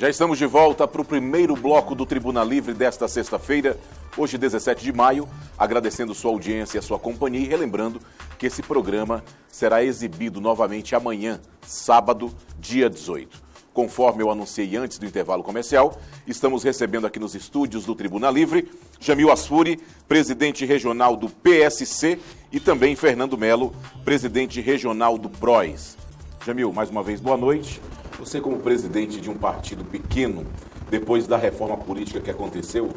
Já estamos de volta para o primeiro bloco do Tribuna Livre desta sexta-feira, hoje 17 de maio, agradecendo sua audiência e a sua companhia e relembrando que esse programa será exibido novamente amanhã, sábado, dia 18. Conforme eu anunciei antes do intervalo comercial, estamos recebendo aqui nos estúdios do Tribuna Livre Jamil Asfuri, presidente regional do PSC, e também Fernando Melo, presidente regional do PROS. Jamil, mais uma vez, boa noite. Você, como presidente de um partido pequeno, depois da reforma política que aconteceu,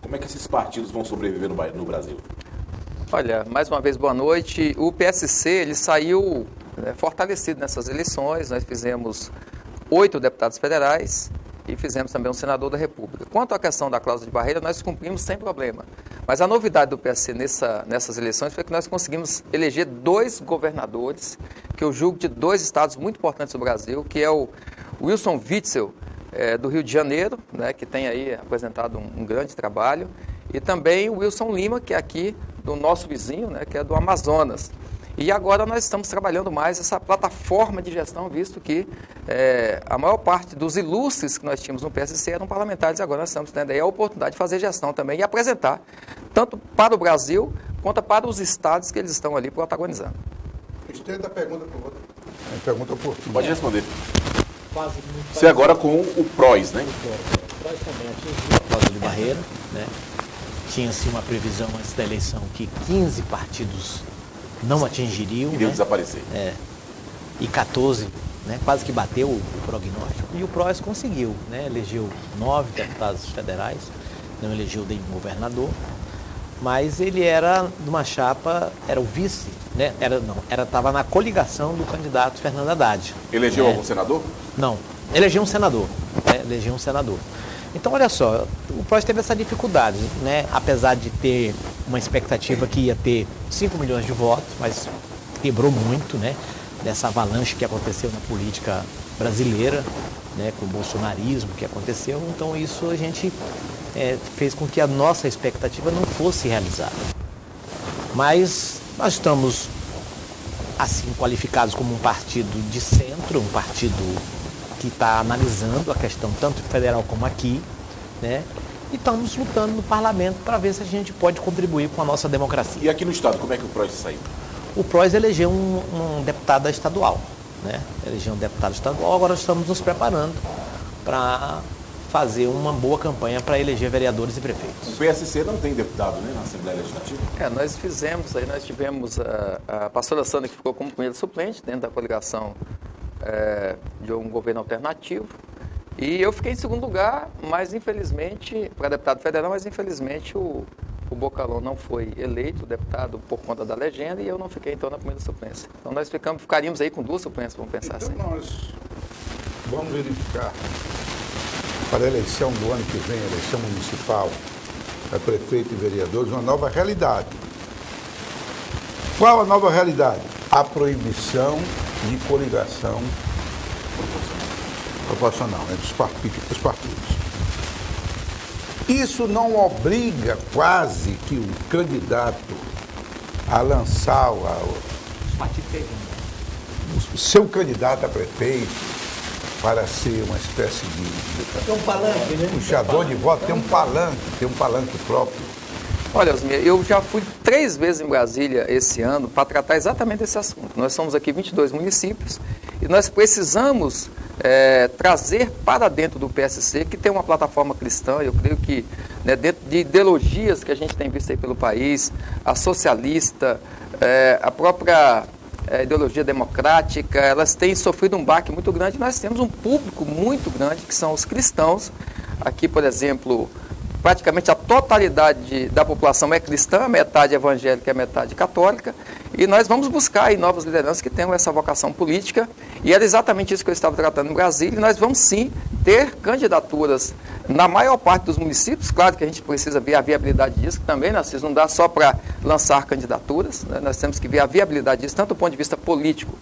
como é que esses partidos vão sobreviver no Brasil? Olha, mais uma vez, boa noite. O PSC, ele saiu fortalecido nessas eleições. Nós fizemos 8 deputados federais e fizemos também um senador da República. Quanto à questão da cláusula de barreira, nós cumprimos sem problema. Mas a novidade do PSC nessas eleições foi que nós conseguimos eleger 2 governadores, que eu julgo de 2 estados muito importantes do Brasil, que é o Wilson Witzel, do Rio de Janeiro, né, que tem aí apresentado um grande trabalho, e também o Wilson Lima, que é aqui do nosso vizinho, né, que é do Amazonas. E agora nós estamos trabalhando mais essa plataforma de gestão, visto que a maior parte dos ilustres que nós tínhamos no PSC eram parlamentares, e agora nós estamos tendo aí a oportunidade de fazer gestão também e apresentar, tanto para o Brasil, quanto para os estados que eles estão ali protagonizando. Estenda a pergunta para o outro. Pergunta oportuna. Pode responder. Você agora com o PROS, né? O PROS também atingiu a cláusula de barreira, né? Tinha-se uma previsão antes da eleição que 15 partidos não atingiriam, Iriam né? desaparecer. E 14, né? Quase que bateu o prognóstico. E o PROS conseguiu, né? Elegeu 9 deputados federais, não elegeu nenhum governador, mas ele era de uma chapa, era o vice, né? Estava na coligação do candidato Fernando Haddad. Elegeu algum senador? Não, elegeu um senador, né? Elegeu um senador. Então, olha só, o PROS teve essa dificuldade, né? Apesar de ter uma expectativa que ia ter 5 milhões de votos, mas quebrou muito, né? Dessa avalanche que aconteceu na política brasileira, né? Com o bolsonarismo que aconteceu. Então, isso a gente fez com que a nossa expectativa não fosse realizada. Mas nós estamos, assim, qualificados como um partido de centro, um partido que está analisando a questão tanto federal como aqui, né? E estamos lutando no parlamento para ver se a gente pode contribuir com a nossa democracia. E aqui no estado, como é que o PROS saiu? O PROS elegeu um deputado estadual, né? Elegeu um deputado estadual, agora estamos nos preparando para fazer uma boa campanha para eleger vereadores e prefeitos. O PSC não tem deputado, né, na Assembleia Legislativa? Nós fizemos aí, nós tivemos a pastora Sandra, que ficou como primeira suplente dentro da coligação de um governo alternativo, e eu fiquei em segundo lugar, mas infelizmente, para deputado federal, mas infelizmente o Bocalão não foi eleito deputado por conta da legenda, e eu não fiquei então na primeira suplência. Então nós ficaríamos aí com 2 suplências, vamos pensar assim. Então nós vamos verificar para a eleição do ano que vem, a eleição municipal, para prefeito e vereadores, uma nova realidade. Qual a nova realidade? A proibição de coligação proporcional entre os partidos. Isso não obriga quase que o candidato a lançar o seu candidato a prefeito para ser uma espécie de Tem um palanque, né? puxador de voto, tem um palanque próprio. Olha, Osmir, eu já fui 3 vezes em Brasília esse ano para tratar exatamente desse assunto. Nós somos aqui 22 municípios e nós precisamos trazer para dentro do PSC, que tem uma plataforma cristã, eu creio que, né, dentro de ideologias que a gente tem visto aí pelo país, a socialista, a própria ideologia democrática, elas têm sofrido um baque muito grande. Nós temos um público muito grande, que são os cristãos. Aqui, por exemplo, praticamente a totalidade da população é cristã, metade evangélica e metade católica, e nós vamos buscar aí novas lideranças que tenham essa vocação política, e era exatamente isso que eu estava tratando em Brasília, e nós vamos sim ter candidaturas na maior parte dos municípios. Claro que a gente precisa ver a viabilidade disso, que também, Narciso, não dá só para lançar candidaturas, né? Nós temos que ver a viabilidade disso, tanto do ponto de vista político,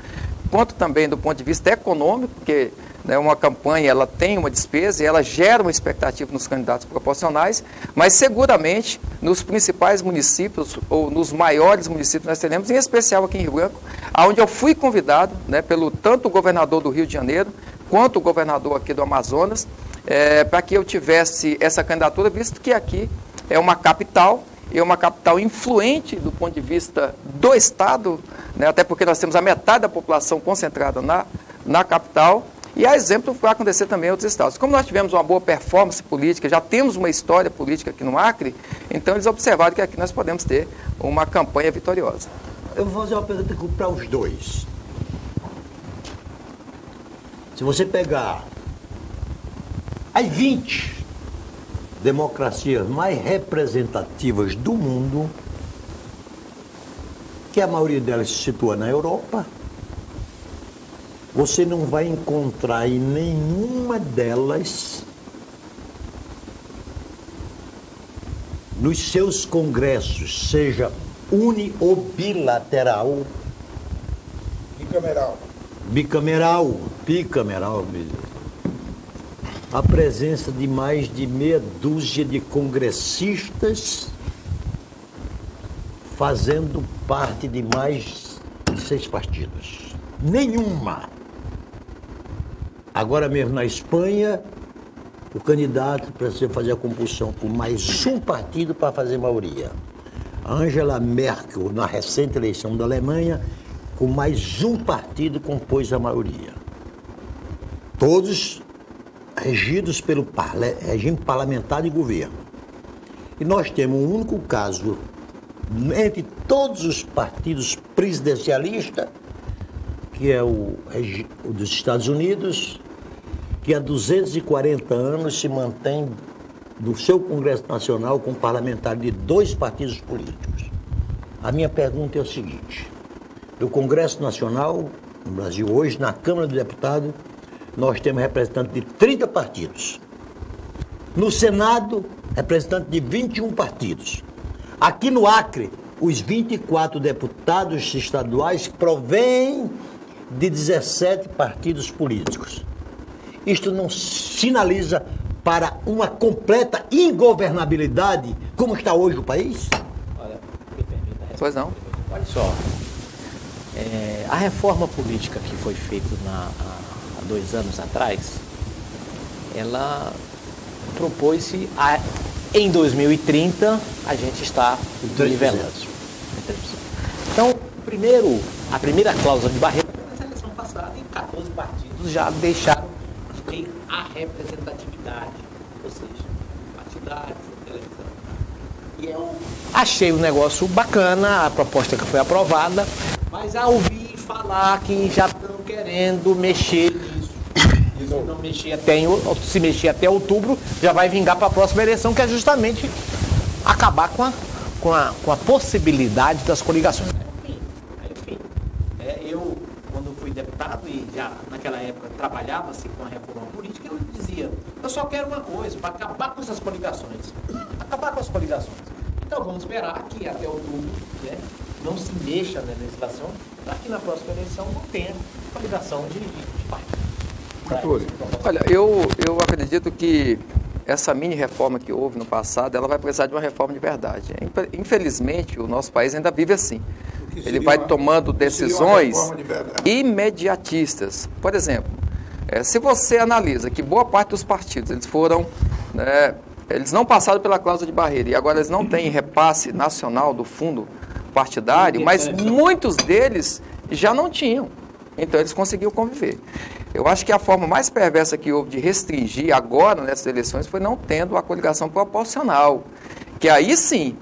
quanto também do ponto de vista econômico, porque, né, uma campanha ela tem uma despesa e ela gera uma expectativa nos candidatos proporcionais, mas seguramente nos principais municípios ou nos maiores municípios nós teremos, em especial aqui em Rio Branco, onde eu fui convidado, né, pelo tanto o governador do Rio de Janeiro quanto o governador aqui do Amazonas, para que eu tivesse essa candidatura, visto que aqui é uma capital, e é uma capital influente do ponto de vista do Estado, né, até porque nós temos a metade da população concentrada na capital, e há exemplo que vai acontecer também em outros estados. Como nós tivemos uma boa performance política, já temos uma história política aqui no Acre, então eles observaram que aqui nós podemos ter uma campanha vitoriosa. Eu vou fazer uma pergunta para os dois. Se você pegar as 20 democracias mais representativas do mundo, que a maioria delas se situa na Europa, você não vai encontrar em nenhuma delas, nos seus congressos, seja uni ou bilateral, bicameral, a presença de mais de meia dúzia de congressistas fazendo parte de mais de 6 partidos. Nenhuma. Agora mesmo na Espanha, o candidato precisa fazer a compulsão com mais um partido para fazer maioria. A Angela Merkel, na recente eleição da Alemanha, com mais um partido compôs a maioria. Todos regidos pelo regime parlamentar de governo. E nós temos um único caso entre todos os partidos presidencialistas, que é o dos Estados Unidos, que há 240 anos se mantém no seu Congresso Nacional com parlamentares de 2 partidos políticos. A minha pergunta é o seguinte: no Congresso Nacional, no Brasil hoje, na Câmara dos Deputados, nós temos representantes de 30 partidos. No Senado, representantes de 21 partidos. Aqui no Acre, os 24 deputados estaduais provêm de 17 partidos políticos. Isto não sinaliza para uma completa ingovernabilidade como está hoje o país? Olha, me permita. Pois não. Olha só, a reforma política que foi feita há 2 anos atrás, ela propôs-se em 2030 a gente está nivelando. Então, a primeira cláusula de barreira foi na eleição passada, em 14 partidos já deixaram de ter a representatividade, ou seja, partidários, televisão. E eu achei o negócio bacana, a proposta que foi aprovada, mas ao ouvir falar que já estão querendo mexer nisso. Não mexer se mexer até outubro, já vai vingar para a próxima eleição, que é justamente acabar com a possibilidade das coligações. Enfim, eu, quando fui deputado e já naquela época trabalhava-se com a reforma política, eu dizia, eu só quero uma coisa, para acabar com essas coligações. Acabar com as coligações. Então vamos esperar que até outubro, né, não se mexa na legislação, para que na próxima eleição não tenha coligação de partidos. Olha, eu acredito que essa mini reforma que houve no passado, ela vai precisar de uma reforma de verdade. Infelizmente, o nosso país ainda vive assim. Ele vai tomando decisões imediatistas. Por exemplo, se você analisa que boa parte dos partidos, eles foram, eles não passaram pela cláusula de barreira e agora eles não têm repasse nacional do fundo partidário, mas muitos deles já não tinham. Então eles conseguiram conviver. Eu acho que a forma mais perversa que houve de restringir agora nessas eleições foi não tendo a coligação proporcional. Que aí sim,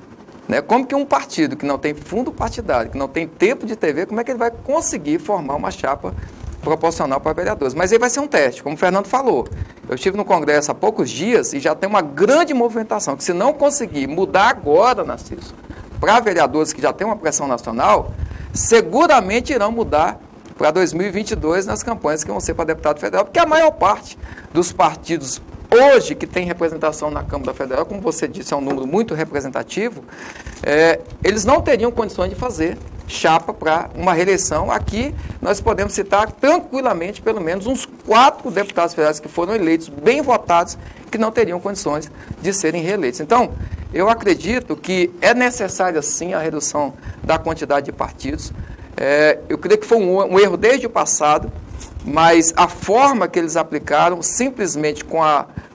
né, como que um partido que não tem fundo partidário, que não tem tempo de TV, como é que ele vai conseguir formar uma chapa proporcional para vereadores? Mas aí vai ser um teste, como o Fernando falou. Eu estive no Congresso há poucos dias e já tem uma grande movimentação, que se não conseguir mudar agora, Narciso, para vereadores que já têm uma pressão nacional, seguramente irão mudar para 2022 nas campanhas que vão ser para deputado federal, porque a maior parte dos partidos hoje que tem representação na Câmara Federal, como você disse, é um número muito representativo, eles não teriam condições de fazer chapa para uma reeleição. Aqui nós podemos citar tranquilamente pelo menos uns 4 deputados federais que foram eleitos, bem votados, que não teriam condições de serem reeleitos. Então, eu acredito que é necessária sim a redução da quantidade de partidos. Eu creio que foi um erro desde o passado, mas a forma que eles aplicaram, simplesmente com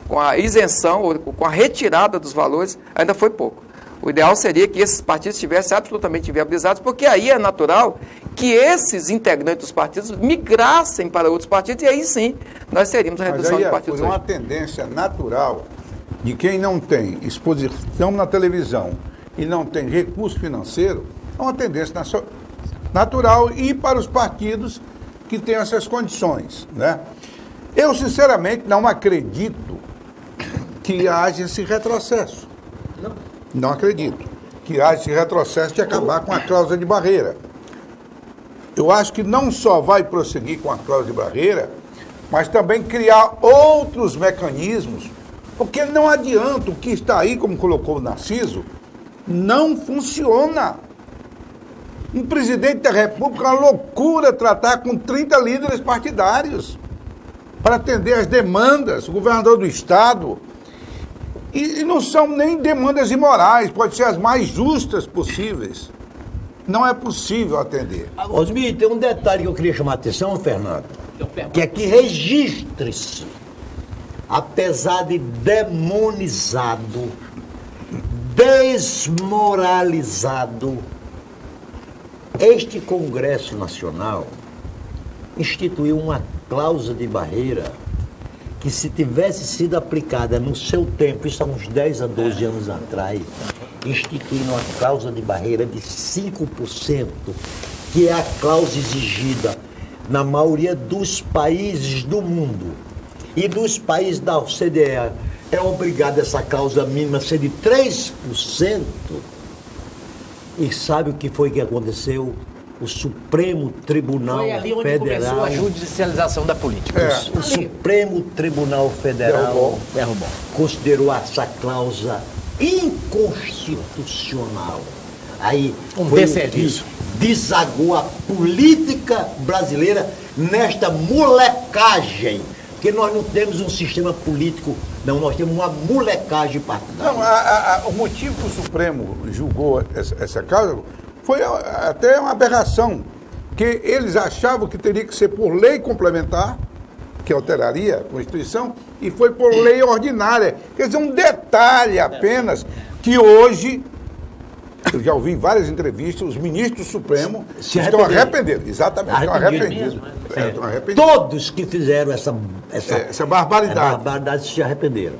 com a isenção, ou com a retirada dos valores, ainda foi pouco. O ideal seria que esses partidos estivessem absolutamente inviabilizados, porque aí é natural que esses integrantes dos partidos migrassem para outros partidos, e aí sim nós teríamos a redução de partidos. Mas aí é uma tendência natural de quem não tem exposição na televisão e não tem recurso financeiro, é uma tendência natural ir para os partidos que têm essas condições, né? Eu, sinceramente, não acredito que haja esse retrocesso. Não acredito que haja esse retrocesso de acabar com a cláusula de barreira. Eu acho que não só vai prosseguir com a cláusula de barreira, mas também criar outros mecanismos, porque não adianta o que está aí, como colocou o Narciso, não funciona. Um presidente da República é uma loucura tratar com 30 líderes partidários para atender as demandas, o governador do Estado. E não são nem demandas imorais, pode ser as mais justas possíveis. Não é possível atender. Osmir, tem um detalhe que eu queria chamar a atenção, Fernando, que é que registre-se, apesar de demonizado, desmoralizado, este Congresso Nacional instituiu uma cláusula de barreira que, se tivesse sido aplicada no seu tempo, isso há uns 10 a 12 anos atrás, instituindo uma cláusula de barreira de 5%, que é a cláusula exigida na maioria dos países do mundo. E dos países da OCDE é obrigada essa cláusula mínima a ser de 3%. E sabe o que foi que aconteceu? O Supremo Tribunal Federal... Foi ali onde começou a judicialização da política. O Supremo Tribunal Federal considerou essa cláusula inconstitucional. Aí foi o que desagou a política brasileira nesta molecagem. Porque nós não temos um sistema político, não, nós temos uma molecagem partidária. Não, o motivo que o Supremo julgou essa causa foi até uma aberração, que eles achavam que teria que ser por lei complementar, que alteraria a Constituição, e foi por lei ordinária. Quer dizer, um detalhe apenas, que hoje, eu já ouvi em várias entrevistas, os ministros do Supremo estão arrependidos. Exatamente, estão arrependidos. Estão arrependidos. Todos que fizeram essa barbaridade se arrependeram.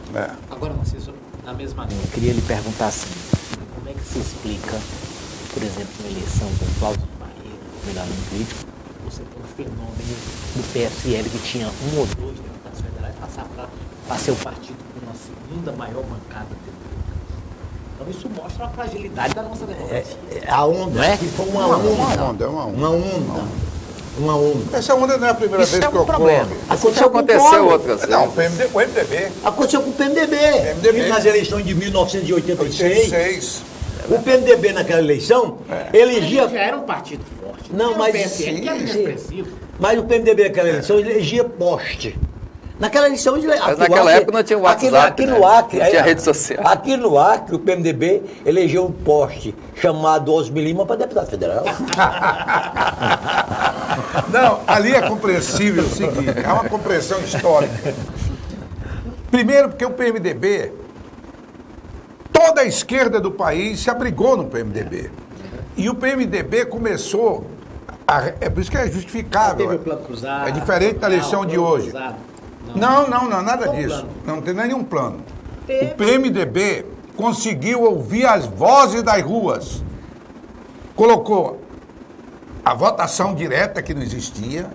Agora, Narciso, na mesma linha, eu queria lhe perguntar assim, como é que se explica, por exemplo, uma eleição com cláusula de barreira, melhoramento político, você tem um fenômeno do PSL que tinha 1 ou 2 deputados federais passar para ser o partido com a segunda maior bancada dele. Então isso mostra a fragilidade da nossa democracia. A onda, não é? Que foi uma onda. Essa onda não é a primeira vez que ocorre. Aconteceu outras vezes. Não, o MDB. Aconteceu com o PMDB. Nas eleições de 1986. O PMDB naquela eleição elegia... Já era um partido forte. Não, mas... Mas o PMDB naquela eleição elegia poste. Naquela eleição... Mas naquela época não tinha o WhatsApp, aqui no Acre, não tinha rede social. Aqui no Acre, o PMDB elegeu um poste chamado Osmir Lima para deputado federal. Não, ali é compreensível o seguinte, é uma compreensão histórica. Primeiro porque o PMDB, toda a esquerda do país se abrigou no PMDB. E o PMDB começou, é por isso que é justificável, é diferente da eleição de hoje. Não, nada disso. Não tem nenhum plano. O PMDB conseguiu ouvir as vozes das ruas. Colocou a votação direta, que não existia,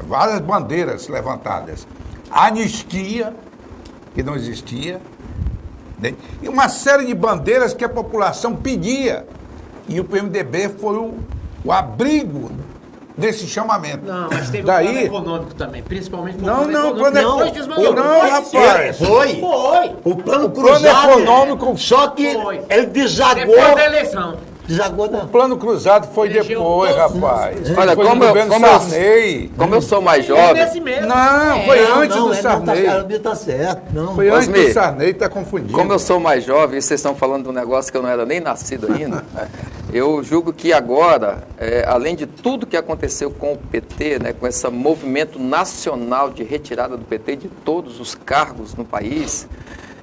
várias bandeiras levantadas. A anistia, que não existia. Né? E uma série de bandeiras que a população pedia. E o PMDB foi o abrigo desse chamamento. Não, mas teve um plano econômico também, principalmente o plano econômico. Rapaz. Foi. O plano cruzado. Econômico. Só que ele desagou. Depois da eleição. Desagou não. O plano cruzado foi depois, rapaz. Olha, como eu sou mais jovem... Não, foi antes do Sarney. Tá certo, não. Foi antes do Sarney, está confundindo. Como eu sou mais jovem, vocês estão falando de um negócio que eu não era nem nascido ainda, Eu julgo que agora, além de tudo que aconteceu com o PT, né, com esse movimento nacional de retirada do PT de todos os cargos no país,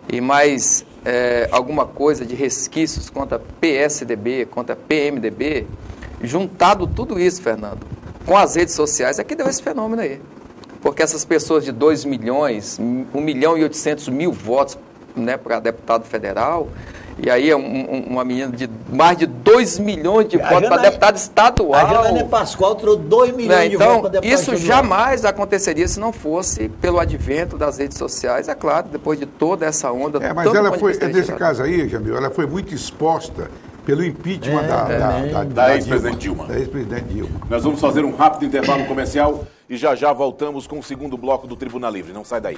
e mais alguma coisa de resquícios contra PSDB, contra PMDB, juntado tudo isso, Fernando, com as redes sociais, é que deu esse fenômeno aí. Porque essas pessoas de 2 milhões, 1.800.000 votos, né, para deputado federal, e aí uma menina de mais de 2 milhões de votos para deputado estadual. A Janaína Pascoal trouxe 2 milhões de votos para deputado estadual. Isso estadual. jamais aconteceria se não fosse pelo advento das redes sociais, é claro, depois de toda essa onda. Mas ela foi, nesse caso aí, Jamil, ela foi muito exposta pelo impeachment da ex-presidente Dilma. Da ex-presidente Dilma. Nós vamos fazer um rápido intervalo comercial e já voltamos com o segundo bloco do Tribuna Livre. Não sai daí.